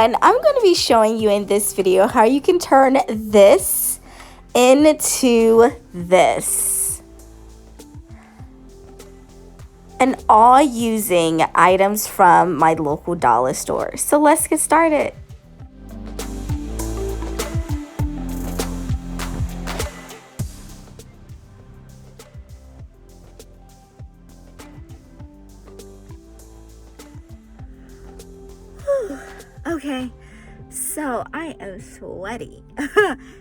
everyone, I'm going to be showing you in this video how you can turn this into this, and all using items from my local dollar store. So let's get started. Okay, so I am sweaty.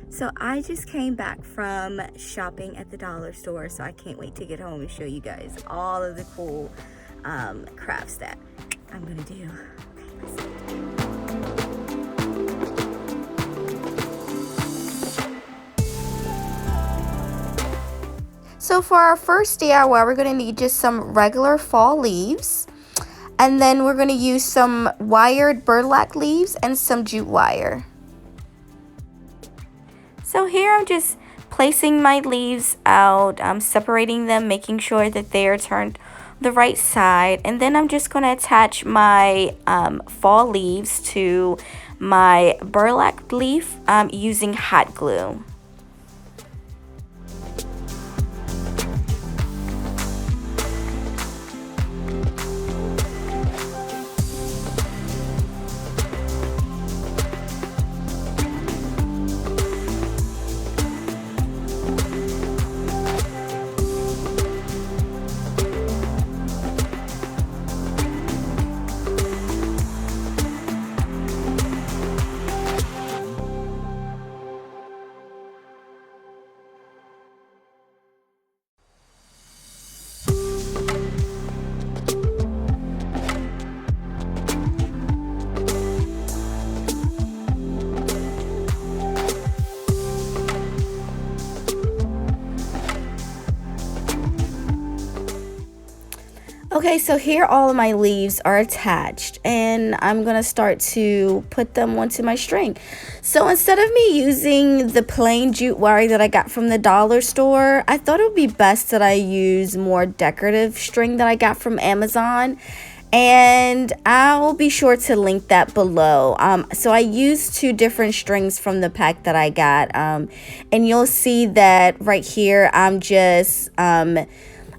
So I just came back from shopping at the dollar store, so I can't wait to get home and show you guys all of the cool crafts that I'm gonna do. Okay, so for our first DIY, we're gonna need just some regular fall leaves. And then we're going to use some wired burlap leaves and some jute wire. So here I'm just placing my leaves out, separating them, making sure that they are turned the right side. And then I'm just going to attach my fall leaves to my burlap leaf using hot glue. Okay, so here all of my leaves are attached, and I'm gonna start to put them onto my string. So instead of me using the plain jute wire that I got from the dollar store, I thought it would be best that I use more decorative string that I got from Amazon, and I'll be sure to link that below. So I used two different strings from the pack that I got, and you'll see that right here I'm just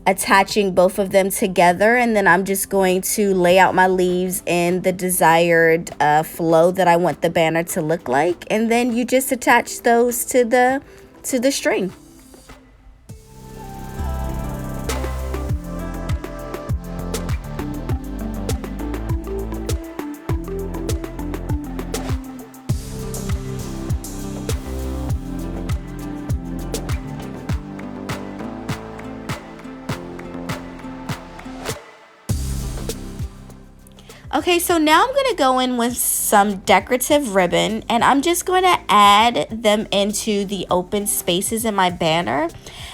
attaching both of them together, and then I'm just going to lay out my leaves in the desired flow that I want the banner to look like, and then you just attach those to the string. Okay, so now I'm going to go in with some decorative ribbon, and I'm just going to add them into the open spaces in my banner.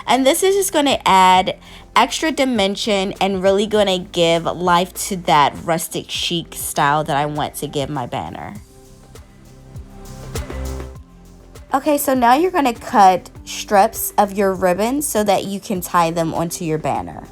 And this is just going to add extra dimension and really going to give life to that rustic chic style that I want to give my banner. Okay, so now you're going to cut strips of your ribbon so that you can tie them onto your banner.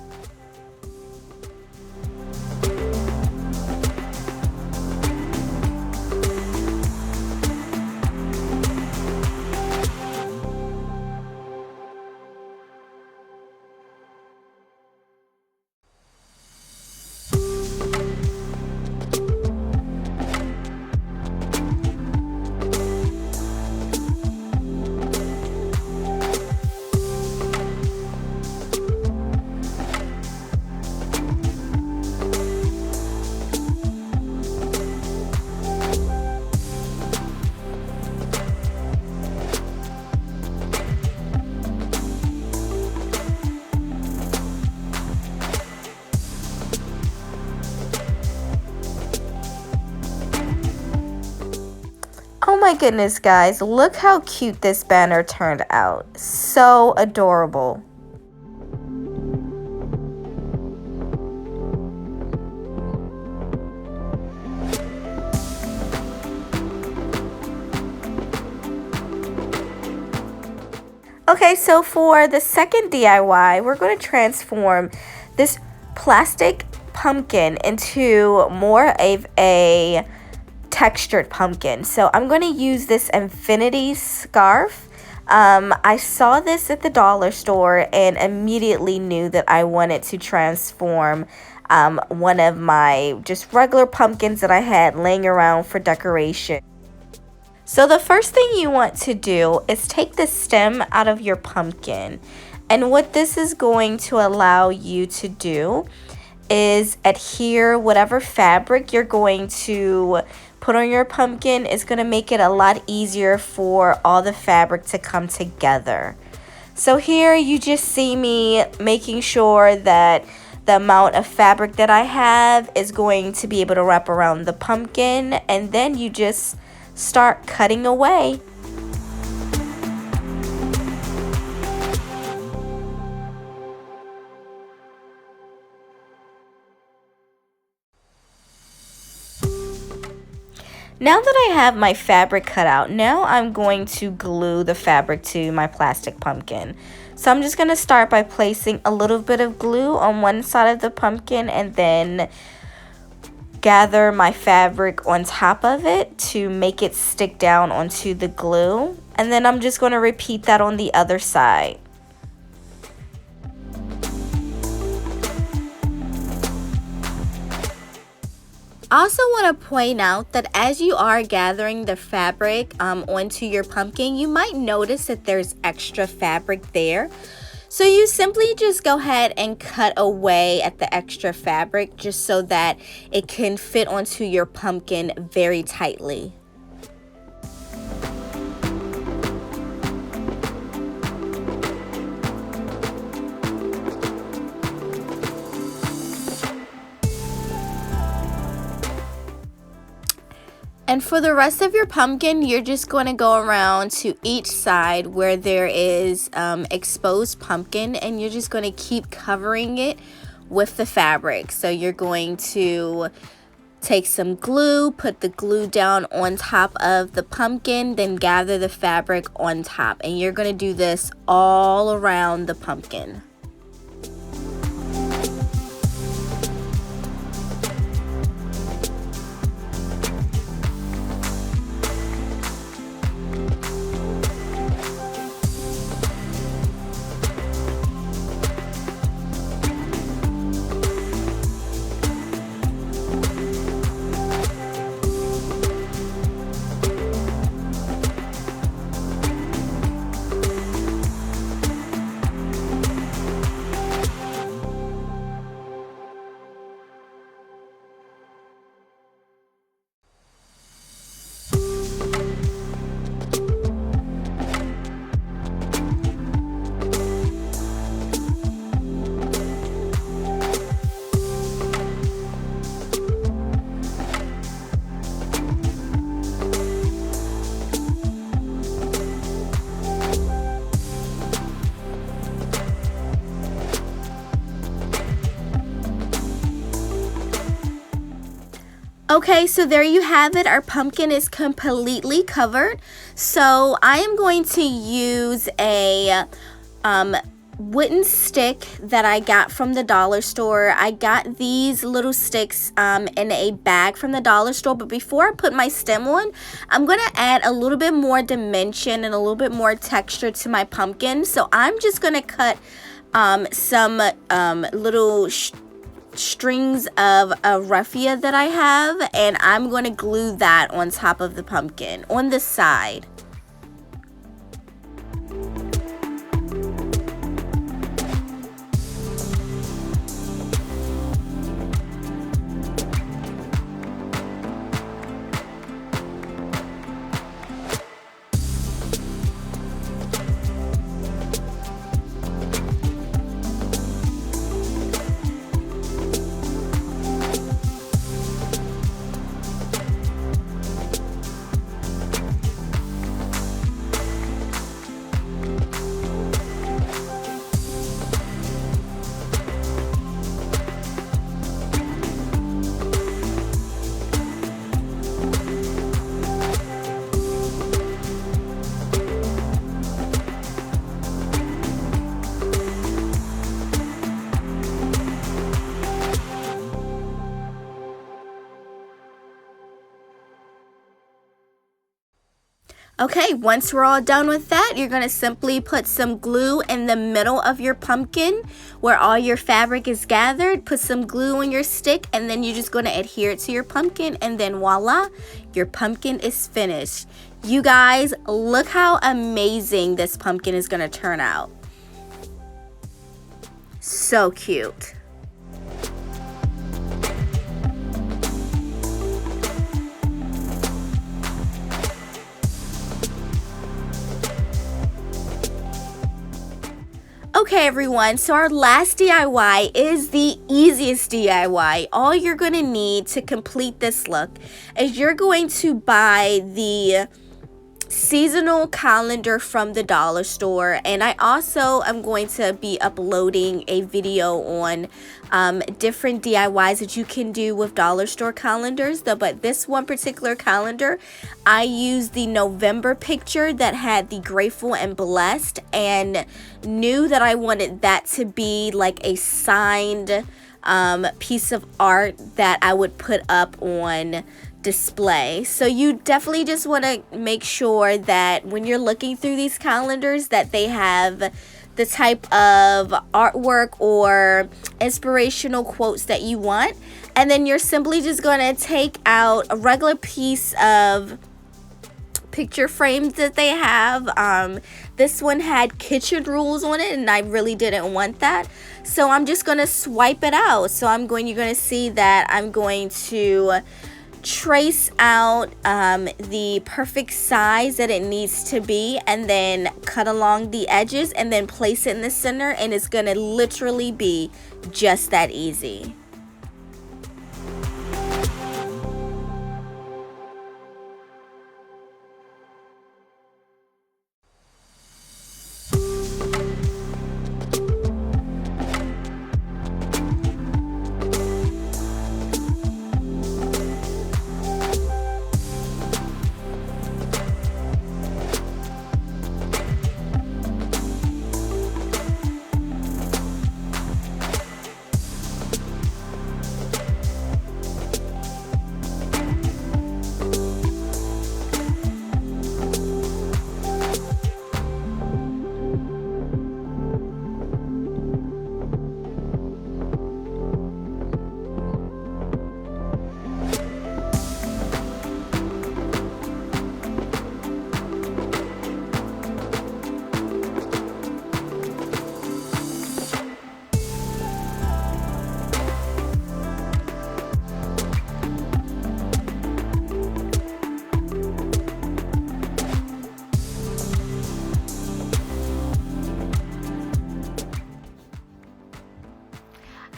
Oh my goodness, guys, look how cute this banner turned out. So adorable. Okay, so for the second DIY, we're going to transform this plastic pumpkin into more of a textured pumpkin. So I'm going to use this infinity scarf. I saw this at the dollar store and immediately knew that I wanted to transform one of my just regular pumpkins that I had laying around for decoration. So the first thing you want to do is take the stem out of your pumpkin. And what this is going to allow you to do is adhere whatever fabric you're going to put on your pumpkin. Is going to make it a lot easier for all the fabric to come together. So here you just see me making sure that the amount of fabric that I have is going to be able to wrap around the pumpkin, and then you just start cutting away. Now that I have my fabric cut out, now I'm going to glue the fabric to my plastic pumpkin. So I'm just going to start by placing a little bit of glue on one side of the pumpkin and then gather my fabric on top of it to make it stick down onto the glue. And then I'm just going to repeat that on the other side. I also want to point out that as you are gathering the fabric onto your pumpkin, you might notice that there's extra fabric there. So you simply just go ahead and cut away at the extra fabric just so that it can fit onto your pumpkin very tightly. And for the rest of your pumpkin, you're just going to go around to each side where there is exposed pumpkin, and you're just going to keep covering it with the fabric. So you're going to take some glue, put the glue down on top of the pumpkin, then gather the fabric on top. And you're going to do this all around the pumpkin. Okay, so there you have it. Our pumpkin is completely covered. So I am going to use a wooden stick that I got from the dollar store. I got these little sticks in a bag from the dollar store. But before I put my stem on, I'm going to add a little bit more dimension and a little bit more texture to my pumpkin. So I'm just going to cut some little strings of a raffia that I have, and I'm going to glue that on top of the pumpkin on the side. Okay, once we're all done with that, you're going to simply put some glue in the middle of your pumpkin where all your fabric is gathered. Put some glue on your stick, and then you're just going to adhere it to your pumpkin, and then voila, your pumpkin is finished. You guys, look how amazing this pumpkin is going to turn out. So cute. Okay everyone, so our last DIY is the easiest DIY. All you're going to need to complete this look is you're going to buy the seasonal calendar from the dollar store, and I also am going to be uploading a video on different DIYs that you can do with dollar store calendars, but this one particular calendar, I used the November picture that had the grateful and blessed, and knew that I wanted that to be like a signed piece of art that I would put up on display. So you definitely just want to make sure that when you're looking through these calendars that they have the type of artwork or inspirational quotes that you want, and then you're simply just going to take out a regular piece of picture frames that they have. This one had kitchen rules on it, and I really didn't want that, so I'm just going to swipe it out. So you're going to see that I'm going to trace out the perfect size that it needs to be, and then cut along the edges, and then place it in the center, and it's going to literally be just that easy.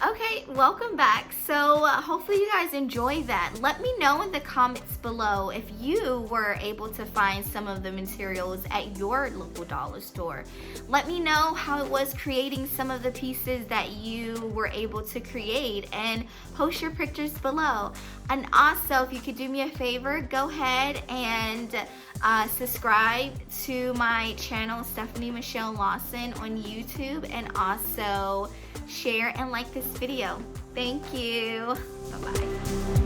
Okay, welcome back. So hopefully you guys enjoyed that. Let me know in the comments below if you were able to find some of the materials at your local dollar store. Let me know how it was creating some of the pieces that you were able to create, and post your pictures below. And also, if you could do me a favor, go ahead and subscribe to my channel, Stephanie Michelle Lawson, on YouTube, and also share and like this video. Thank you. Bye-bye.